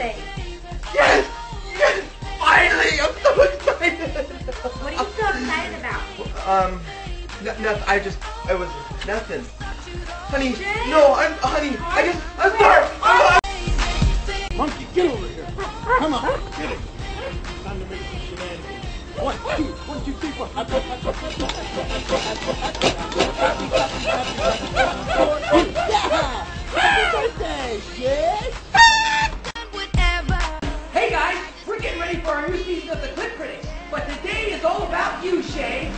birthday. Yes! Yes! Finally! I'm so excited! What are you so excited about? Nothing. It was nothing. Honey, Jay? no, I'm sorry. Monkey, get over here. Come on, get it. Time to make some shenanigans. 1, 2, 3, 4. Yeah! Happy birthday, Shay! Hey guys, we're getting ready for our new season of the Clip Critics, but today is all about you, Shay.